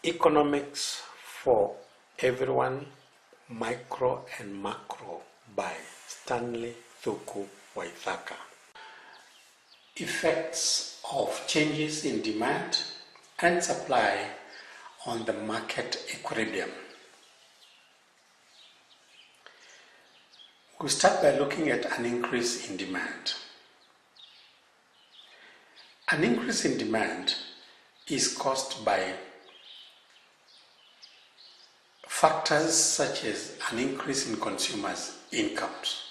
Economics for Everyone, Micro and Macro by Stanley Thuku Waithaka. Effects of changes in demand and supply on the market equilibrium. We'll start by looking at an increase in demand. An increase in demand is caused by factors such as an increase in consumers' incomes.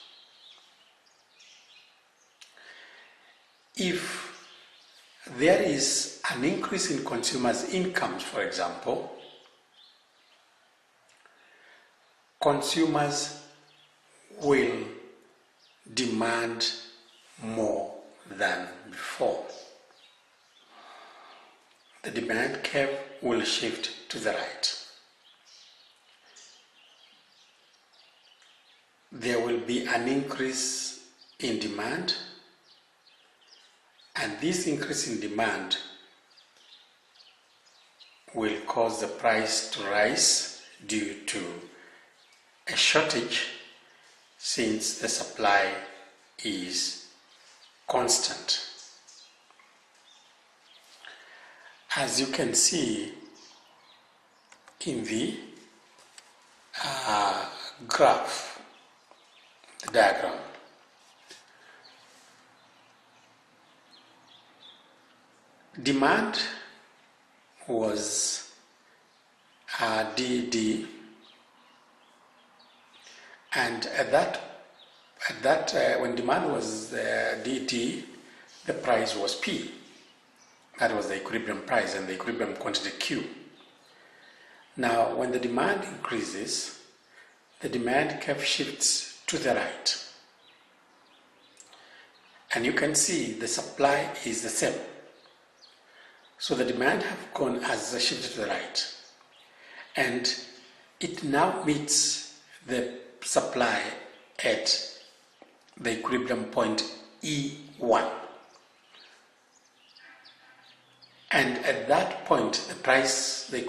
If there is an increase in consumers' incomes, for example, consumers will demand more than before. The demand curve will shift to the right. There will be an increase in demand, and this increase in demand will cause the price to rise due to a shortage, since the supply is constant. As you can see in the graph, the diagram, demand was DD, and when demand was DD, the price was P. That was the equilibrium price and the equilibrium quantity Q. Now, when the demand increases, the demand curve shifts to the right. And you can see the supply is the same. So the demand has shifted to the right. And it now meets the supply at the equilibrium point E1. And at that point, the price will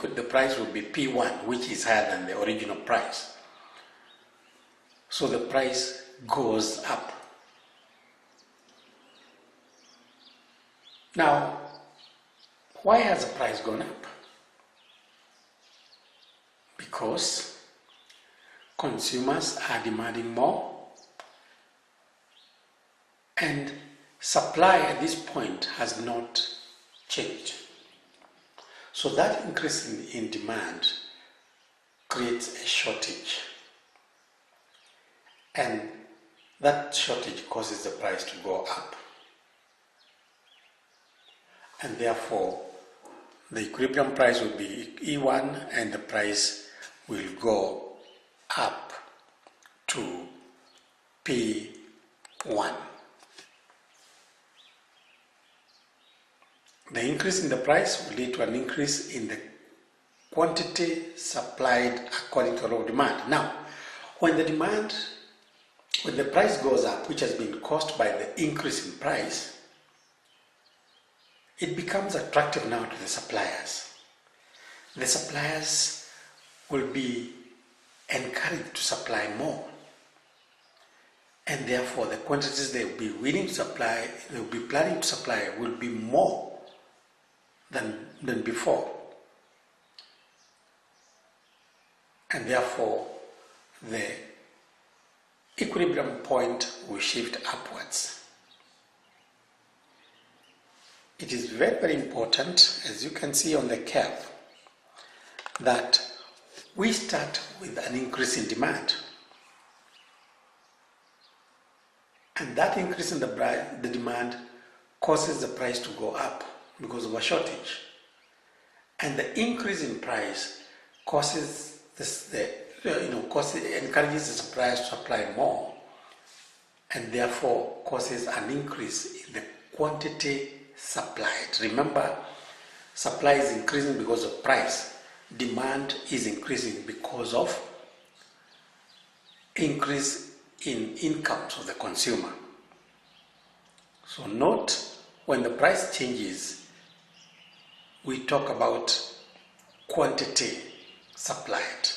be P1, which is higher than the original price. So the price goes up. Now, why has the price gone up? Because consumers are demanding more, and supply at this point has not changed. So that increase in demand creates a shortage, and that shortage causes the price to go up, and therefore the equilibrium price will be E1 and the price will go up to P1. The increase in the price will lead to an increase in the quantity supplied according to the law of demand. Now, when the price goes up, which has been caused by the increase in price, it becomes attractive now to the suppliers. The suppliers will be encouraged to supply more, and therefore the quantities they will be willing to supply, they will be planning to supply, will be more than before, and therefore the equilibrium point will shift upwards. It is very, very important, as you can see on the curve, that we start with an increase in demand, and that increase in the demand causes the price to go up because of a shortage, and the increase in price encourages the suppliers to supply more, and therefore causes an increase in the quantity supplied. Remember, supply is increasing because of price. Demand is increasing because of increase in incomes of the consumer. So note, when the price changes, we talk about quantity supplied.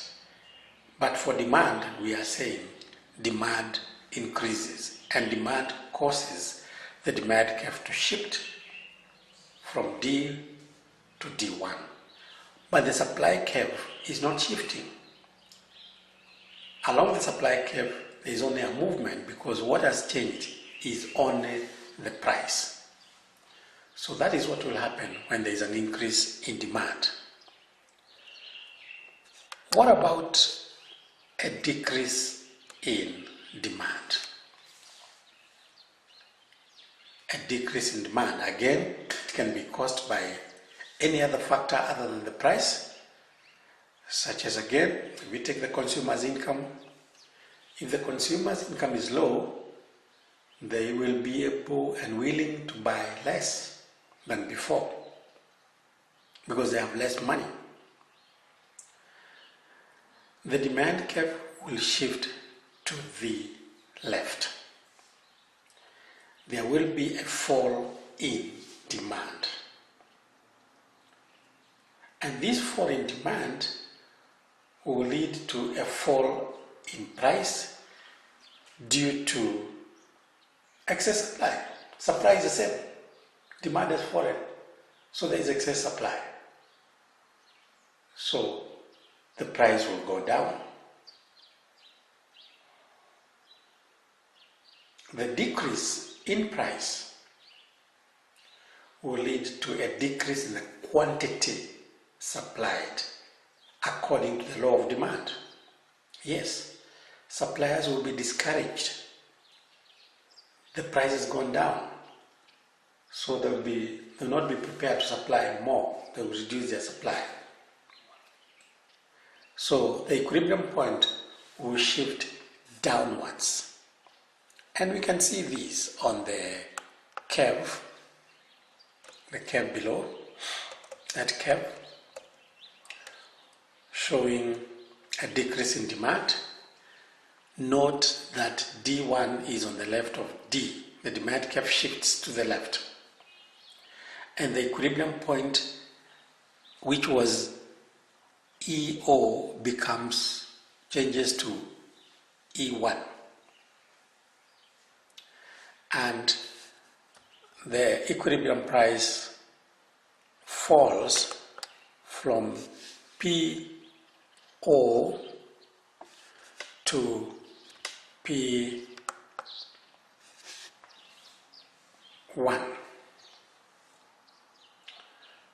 But for demand, we are saying demand increases, and demand causes the demand curve to shift from D to D1. But the supply curve is not shifting. Along the supply curve, there is only a movement because what has changed is only the price. So that is what will happen when there is an increase in demand. What about a decrease in demand? A decrease in demand, again, can be caused by any other factor other than the price, such as, again, if we take the consumer's income. If the consumer's income is low, they will be able and willing to buy less than before because they have less money. The demand curve will shift to the left. There will be a fall in demand. And this fall in demand will lead to a fall in price due to excess supply. Supply is the same. Demand has fallen. So there is excess supply. So the price will go down. The decrease in price will lead to a decrease in the quantity supplied according to the law of demand. Yes, suppliers will be discouraged. The price has gone down. So they'll not be prepared to supply more. They will reduce their supply. So the equilibrium point will shift downwards. And we can see these on the curve below, that curve showing a decrease in demand. Note that D1 is on the left of D. The demand curve shifts to the left. And the equilibrium point, which was EO, changes to E1. And the equilibrium price falls from PO to P1.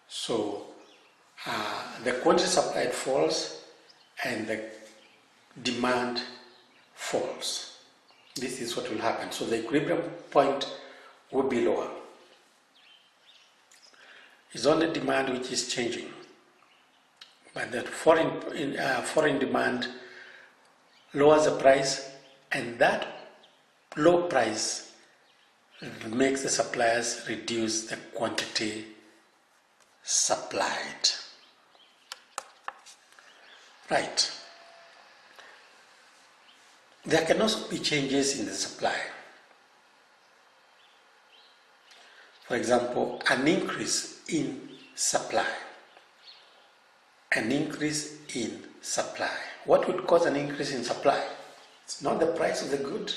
So the quantity supplied falls and the demand falls. This is what will happen. So the equilibrium point will be lower. It's only demand which is changing. But that foreign demand lowers the price, and that low price makes the suppliers reduce the quantity supplied. Right. There can also be changes in the supply. For example, an increase in supply. An increase in supply. What would cause an increase in supply? It's not the price of the good.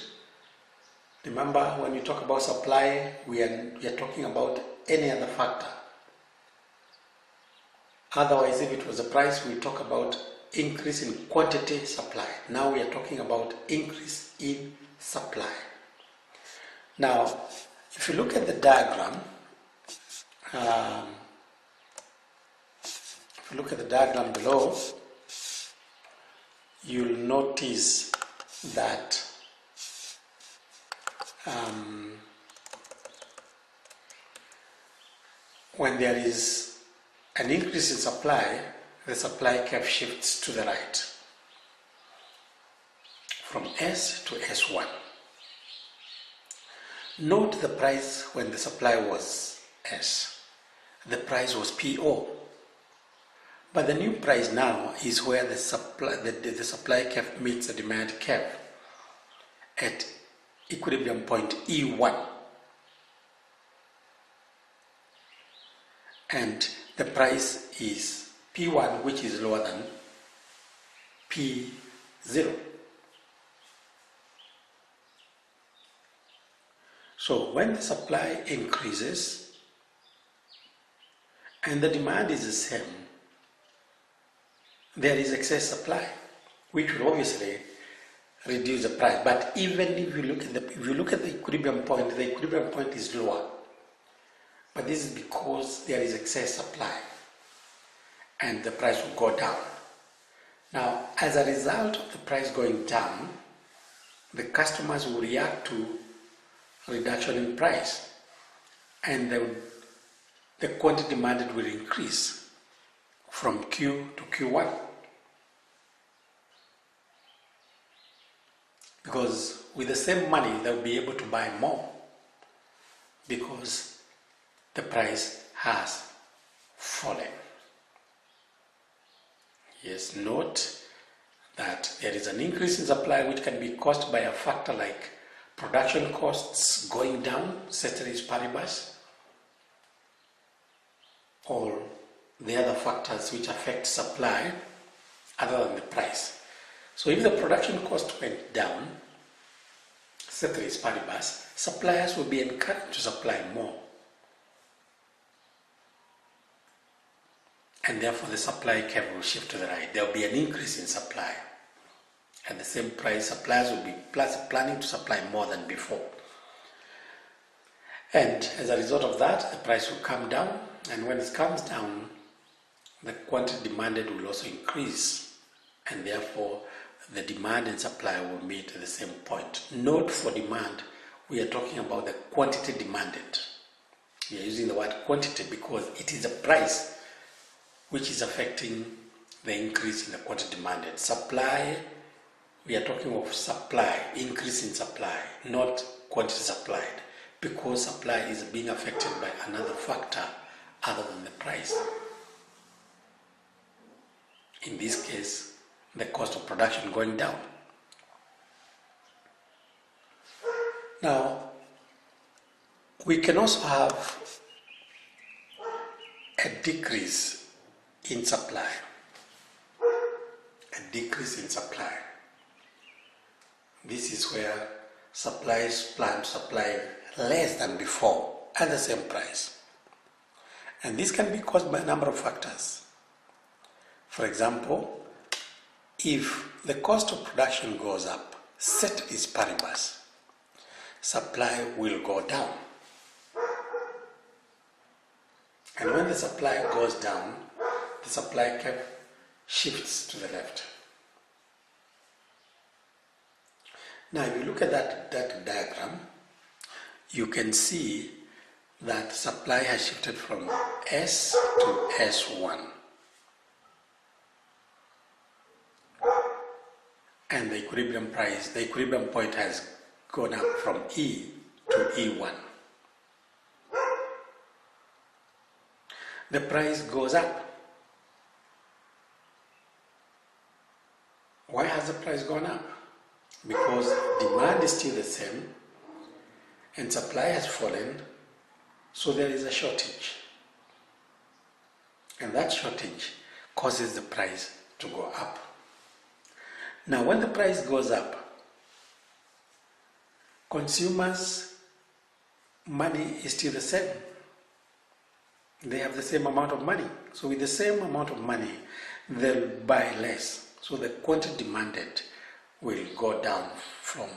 Remember, when we talk about supply, we are talking about any other factor. Otherwise, if it was the price, we talk about increase in quantity supply. Now we are talking about increase in supply. Now, if you look at the diagram, below, you'll notice that when there is an increase in supply, the supply curve shifts to the right from S to S1. Note the price when the supply was S. The price was PO. But the new price now is where the supply curve meets the demand curve at equilibrium point E1. And the price is P1, which is lower than P0. So when the supply increases and the demand is the same, there is excess supply, which will obviously reduce the price. But even if you look at the equilibrium point is lower. But this is because there is excess supply and the price will go down. Now, as a result of the price going down, the customers will react to reduction in price, and the quantity demanded will increase from Q to Q1. Because with the same money, they'll be able to buy more because the price has fallen. Yes, note that there is an increase in supply which can be caused by a factor like production costs going down, ceteris paribus, or the other factors which affect supply other than the price. So if the production cost went down, ceteris paribus, suppliers will be encouraged to supply more. And therefore the supply curve will shift to the right. There will be an increase in supply. At the same price, suppliers will be planning to supply more than before. And as a result of that, the price will come down. And when it comes down, the quantity demanded will also increase. And therefore, the demand and supply will meet at the same point. Note for demand, we are talking about the quantity demanded. We are using the word quantity because it is the price which is affecting the increase in the quantity demanded. Supply, we are talking of supply, increase in supply, not quantity supplied, because supply is being affected by another factor other than the price. In this case, the cost of production going down. Now, we can also have a decrease in supply. A decrease in supply. This is where suppliers plan to supply less than before at the same price. And this can be caused by a number of factors. For example, if the cost of production goes up, ceteris paribus, supply will go down. And when the supply goes down, the supply curve shifts to the left. Now, if you look at that diagram, you can see that supply has shifted from S to S1. And the equilibrium point has gone up from E to E1. The price goes up. Why has the price gone up? Because demand is still the same and supply has fallen, so there is a shortage. And that shortage causes the price to go up. Now, when the price goes up, consumers' money is still the same. They have the same amount of money. So with the same amount of money, they'll buy less. So the quantity demanded will go down from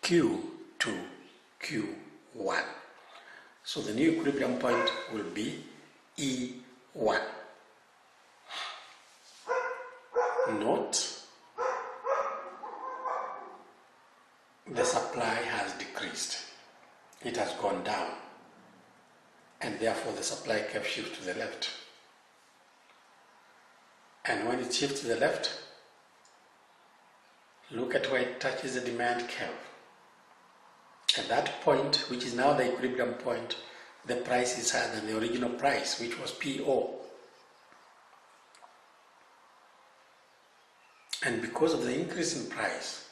Q to Q1. So the new equilibrium point will be E1. Note, the supply has decreased. It has gone down. And therefore the supply curve shifts to the left. And when it shifts to the left, look at where it touches the demand curve. At that point, which is now the equilibrium point, the price is higher than the original price, which was PO. And because of the increase in price,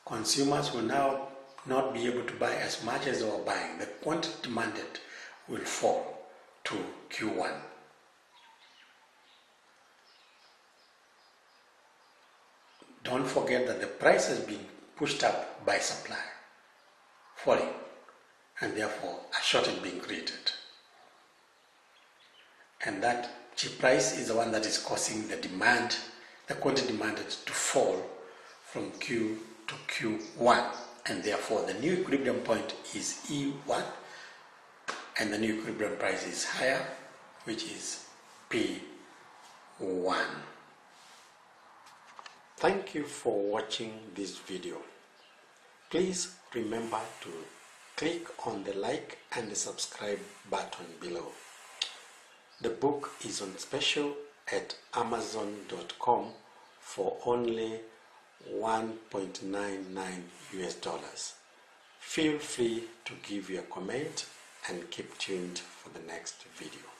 consumers will now not be able to buy as much as they were buying. The quantity demanded will fall to Q1. don't forget that the price has been pushed up by supply falling, and therefore a shortage being created. And that cheap price is the one that is causing the demand, the quantity demanded to fall from Q to Q1, and therefore the new equilibrium point is E1, and the new equilibrium price is higher, which is P1. Thank you for watching this video. Please remember to click on the like and the subscribe button below. The book is on special at Amazon.com for only $1.99 US. Feel free to give your comment and keep tuned for the next video.